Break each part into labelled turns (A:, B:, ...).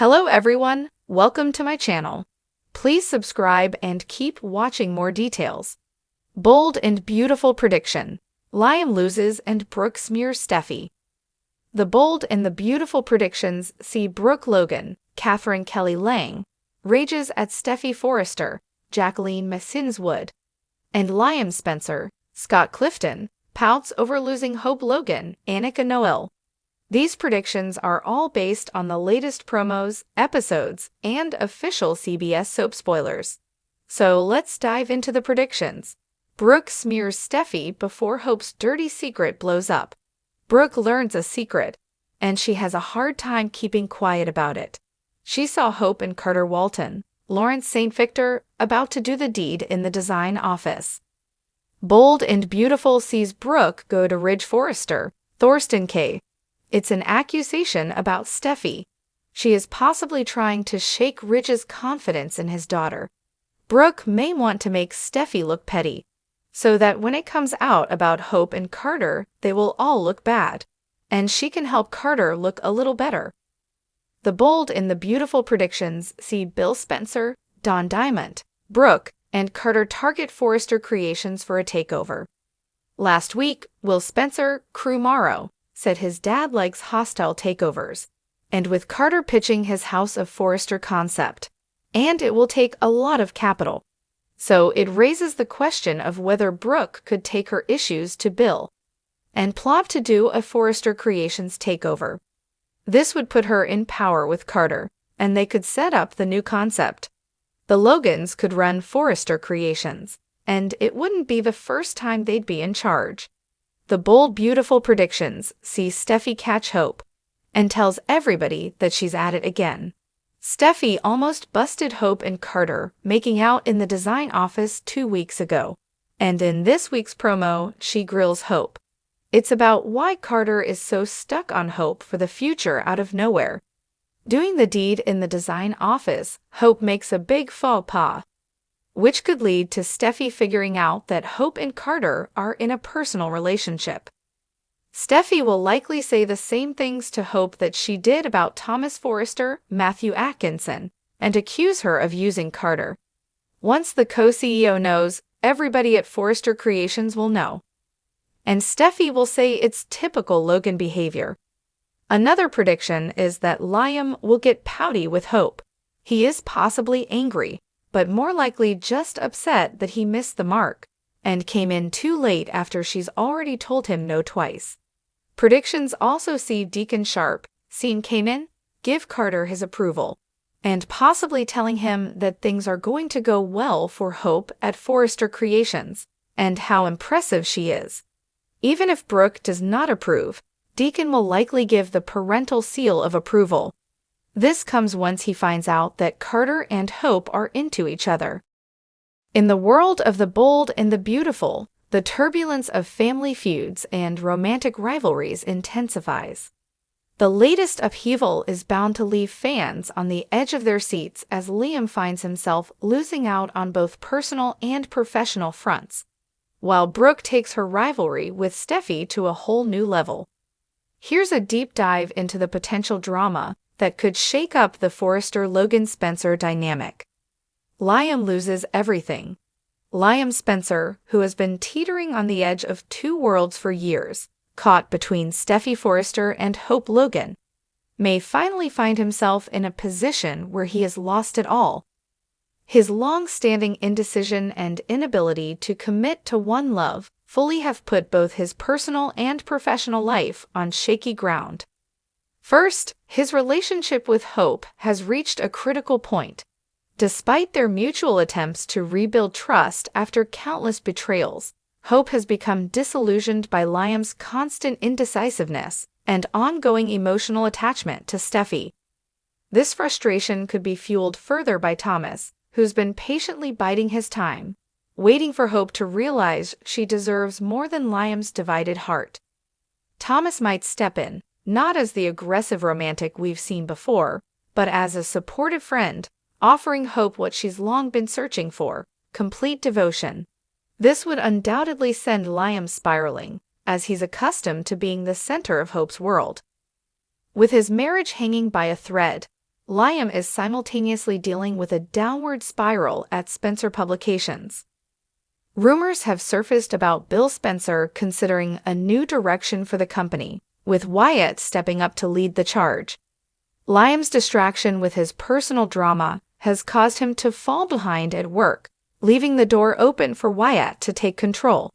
A: Hello everyone, welcome to my channel. Please subscribe and keep watching more details. Bold and beautiful prediction. Liam loses and Brooke smears Steffi. The bold and the beautiful predictions see Brooke Logan, Catherine Kelly Lang, rages at Steffi Forrester, Jacqueline Messinswood, and Liam Spencer, Scott Clifton, pouts over losing Hope Logan, Annika Noel. These predictions are all based on the latest promos, episodes, and official CBS soap spoilers. So let's dive into the predictions. Brooke smears Steffi before Hope's dirty secret blows up. Brooke learns a secret, and she has a hard time keeping quiet about it. She saw Hope and Carter Walton, Lawrence St. Victor, about to do the deed in the design office. Bold and beautiful sees Brooke go to Ridge Forrester, Thorsten K. It's an accusation about Steffi. She is possibly trying to shake Ridge's confidence in his daughter. Brooke may want to make Steffi look petty, so that when it comes out about Hope and Carter, they will all look bad, and she can help Carter look a little better. The bold and the beautiful predictions see Bill Spencer, Don Diamond, Brooke, and Carter target Forrester Creations for a takeover. Last week, Will Spencer, Crew Morrow, said his dad likes hostile takeovers, and with Carter pitching his House of Forrester concept, and it will take a lot of capital. So it raises the question of whether Brooke could take her issues to Bill and plot to do a Forrester Creations takeover. This would put her in power with Carter, and they could set up the new concept. The Logans could run Forrester Creations, and it wouldn't be the first time they'd be in charge. The bold, beautiful predictions see Steffi catch Hope and tells everybody that she's at it again. Steffi almost busted Hope and Carter making out in the design office 2 weeks ago, and in this week's promo, she grills Hope. It's about why Carter is so stuck on Hope for the future out of nowhere. Doing the deed in the design office, Hope makes a big faux pas, which could lead to Steffi figuring out that Hope and Carter are in a personal relationship. Steffi will likely say the same things to Hope that she did about Thomas Forrester, Matthew Atkinson, and accuse her of using Carter. Once the co-CEO knows, everybody at Forrester Creations will know. And Steffi will say it's typical Logan behavior. Another prediction is that Liam will get pouty with Hope. He is possibly angry, but more likely just upset that he missed the mark and came in too late after she's already told him no twice. Predictions also see Deacon Sharp, seen Kanan, give Carter his approval, and possibly telling him that things are going to go well for Hope at Forrester Creations, and how impressive she is. Even if Brooke does not approve, Deacon will likely give the parental seal of approval. This comes once he finds out that Carter and Hope are into each other. In the world of the bold and the beautiful, the turbulence of family feuds and romantic rivalries intensifies. The latest upheaval is bound to leave fans on the edge of their seats as Liam finds himself losing out on both personal and professional fronts, while Brooke takes her rivalry with Steffi to a whole new level. Here's a deep dive into the potential drama that could shake up the Forrester-Logan-Spencer dynamic. Liam loses everything. Liam Spencer, who has been teetering on the edge of two worlds for years, caught between Steffi Forrester and Hope Logan, may finally find himself in a position where he has lost it all. His long-standing indecision and inability to commit to one love fully have put both his personal and professional life on shaky ground. First, his relationship with Hope has reached a critical point. Despite their mutual attempts to rebuild trust after countless betrayals, Hope has become disillusioned by Liam's constant indecisiveness and ongoing emotional attachment to Steffi. This frustration could be fueled further by Thomas, who's been patiently biding his time, waiting for Hope to realize she deserves more than Liam's divided heart. Thomas might step in, not as the aggressive romantic we've seen before, but as a supportive friend, offering Hope what she's long been searching for, complete devotion. This would undoubtedly send Liam spiraling, as he's accustomed to being the center of Hope's world. With his marriage hanging by a thread, Liam is simultaneously dealing with a downward spiral at Spencer Publications. Rumors have surfaced about Bill Spencer considering a new direction for the company, with Wyatt stepping up to lead the charge. Liam's distraction with his personal drama has caused him to fall behind at work, leaving the door open for Wyatt to take control.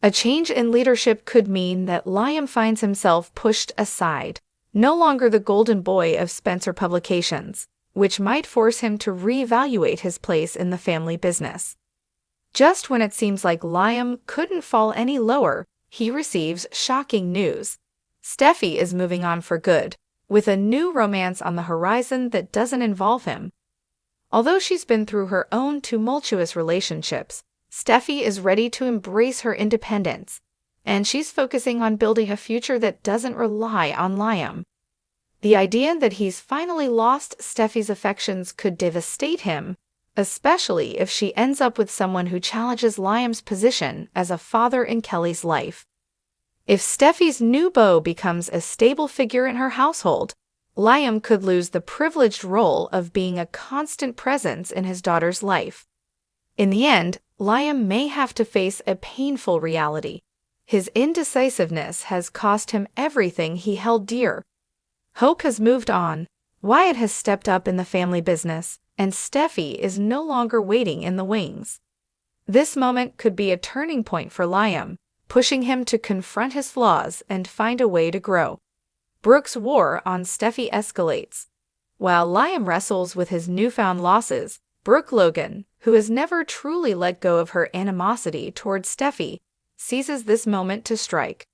A: A change in leadership could mean that Liam finds himself pushed aside, no longer the golden boy of Spencer Publications, which might force him to reevaluate his place in the family business. Just when it seems like Liam couldn't fall any lower, he receives shocking news. Steffi is moving on for good, with a new romance on the horizon that doesn't involve him. Although she's been through her own tumultuous relationships, Steffi is ready to embrace her independence, and she's focusing on building a future that doesn't rely on Liam. The idea that he's finally lost Steffi's affections could devastate him, especially if she ends up with someone who challenges Liam's position as a father in Kelly's life. If Steffi's new beau becomes a stable figure in her household, Liam could lose the privileged role of being a constant presence in his daughter's life. In the end, Liam may have to face a painful reality. His indecisiveness has cost him everything he held dear. Hope has moved on, Wyatt has stepped up in the family business, and Steffi is no longer waiting in the wings. This moment could be a turning point for Liam, pushing him to confront his flaws and find a way to grow. Brooke's war on Steffi escalates. While Liam wrestles with his newfound losses, Brooke Logan, who has never truly let go of her animosity towards Steffi, seizes this moment to strike.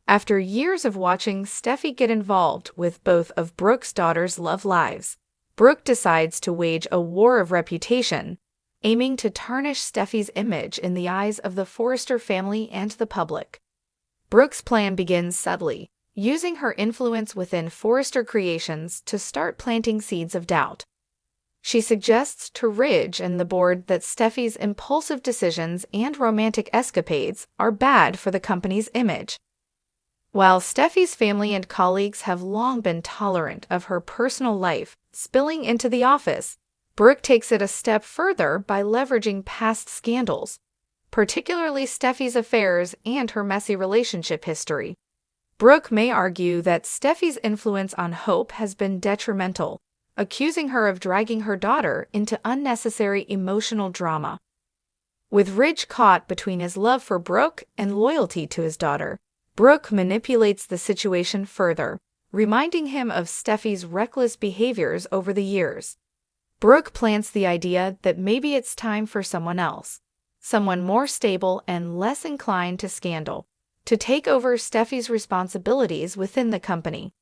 A: After years of watching Steffi get involved with both of Brooke's daughters' love lives, Brooke decides to wage a war of reputation, aiming to tarnish Steffi's image in the eyes of the Forrester family and the public. Brooke's plan begins subtly, using her influence within Forrester Creations to start planting seeds of doubt. She suggests to Ridge and the board that Steffi's impulsive decisions and romantic escapades are bad for the company's image. While Steffi's family and colleagues have long been tolerant of her personal life spilling into the office, Brooke takes it a step further by leveraging past scandals, particularly Steffi's affairs and her messy relationship history. Brooke may argue that Steffi's influence on Hope has been detrimental, accusing her of dragging her daughter into unnecessary emotional drama. With Ridge caught between his love for Brooke and loyalty to his daughter, Brooke manipulates the situation further, reminding him of Steffi's reckless behaviors over the years. Brooke plants the idea that maybe it's time for someone else, someone more stable and less inclined to scandal, to take over Steffi's responsibilities within the company.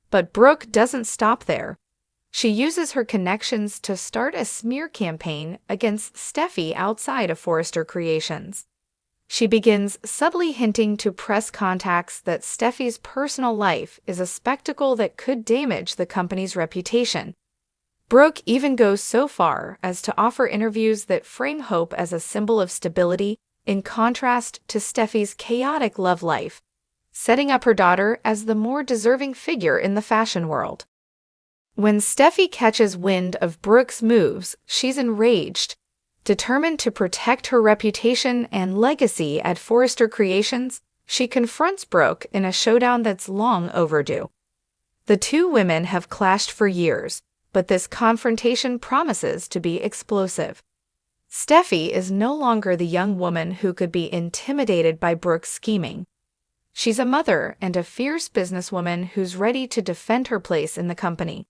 A: But Brooke doesn't stop there. She uses her connections to start a smear campaign against Steffi outside of Forrester Creations. She begins subtly hinting to press contacts that Steffi's personal life is a spectacle that could damage the company's reputation. Brooke even goes so far as to offer interviews that frame Hope as a symbol of stability, in contrast to Steffi's chaotic love life, setting up her daughter as the more deserving figure in the fashion world. When Steffi catches wind of Brooke's moves, she's enraged. Determined to protect her reputation and legacy at Forrester Creations, she confronts Brooke in a showdown that's long overdue. The two women have clashed for years, but this confrontation promises to be explosive. Steffi is no longer the young woman who could be intimidated by Brooke's scheming. She's a mother and a fierce businesswoman who's ready to defend her place in the company.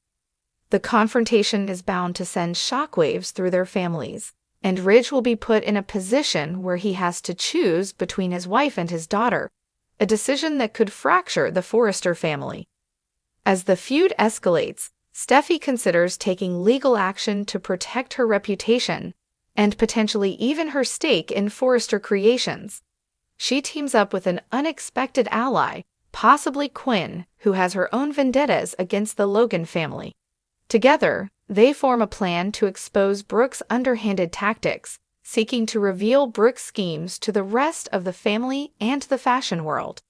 A: The confrontation is bound to send shockwaves through their families, and Ridge will be put in a position where he has to choose between his wife and his daughter, a decision that could fracture the Forrester family. As the feud escalates, Steffi considers taking legal action to protect her reputation and potentially even her stake in Forrester Creations. She teams up with an unexpected ally, possibly Quinn, who has her own vendettas against the Logan family. Together, they form a plan to expose Brooke's underhanded tactics, seeking to reveal Brooke's schemes to the rest of the family and the fashion world.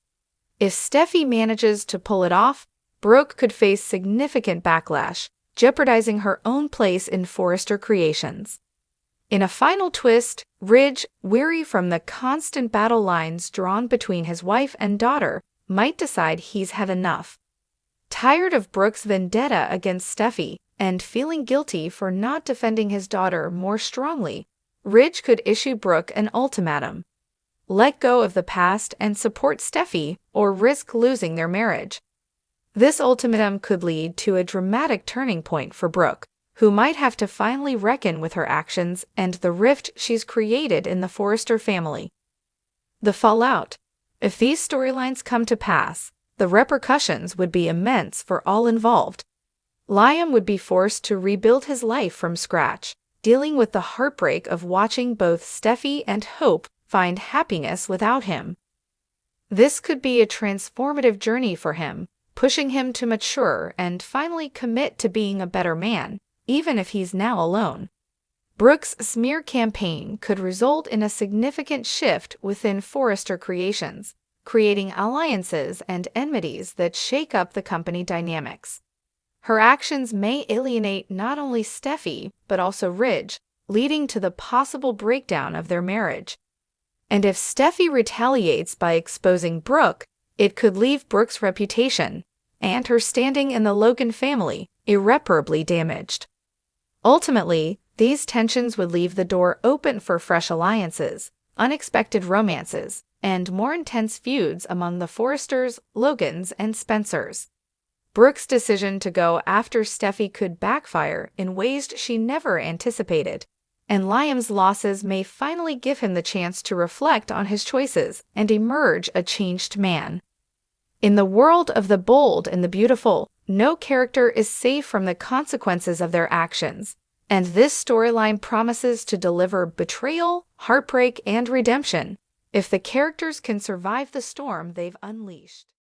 A: If Steffi manages to pull it off, Brooke could face significant backlash, jeopardizing her own place in Forrester Creations. In a final twist, Ridge, weary from the constant battle lines drawn between his wife and daughter, might decide he's had enough. Tired of Brooke's vendetta against Steffi and feeling guilty for not defending his daughter more strongly, Ridge could issue Brooke an ultimatum: let go of the past and support Steffi or risk losing their marriage. This ultimatum could lead to a dramatic turning point for Brooke, who might have to finally reckon with her actions and the rift she's created in the Forrester family. The fallout. If these storylines come to pass, the repercussions would be immense for all involved. Liam would be forced to rebuild his life from scratch, dealing with the heartbreak of watching both Steffi and Hope find happiness without him. This could be a transformative journey for him, pushing him to mature and finally commit to being a better man, even if he's now alone. Brooke's smear campaign could result in a significant shift within Forrester Creations, creating alliances and enmities that shake up the company dynamics. Her actions may alienate not only Steffi, but also Ridge, leading to the possible breakdown of their marriage. And if Steffi retaliates by exposing Brooke, it could leave Brooke's reputation and her standing in the Logan family irreparably damaged. Ultimately, these tensions would leave the door open for fresh alliances, unexpected romances, and more intense feuds among the Forresters, Logans, and Spencers. Brooke's decision to go after Steffi could backfire in ways she never anticipated, and Liam's losses may finally give him the chance to reflect on his choices and emerge a changed man. In the world of the bold and the beautiful, no character is safe from the consequences of their actions, and this storyline promises to deliver betrayal, heartbreak, and redemption if the characters can survive the storm they've unleashed.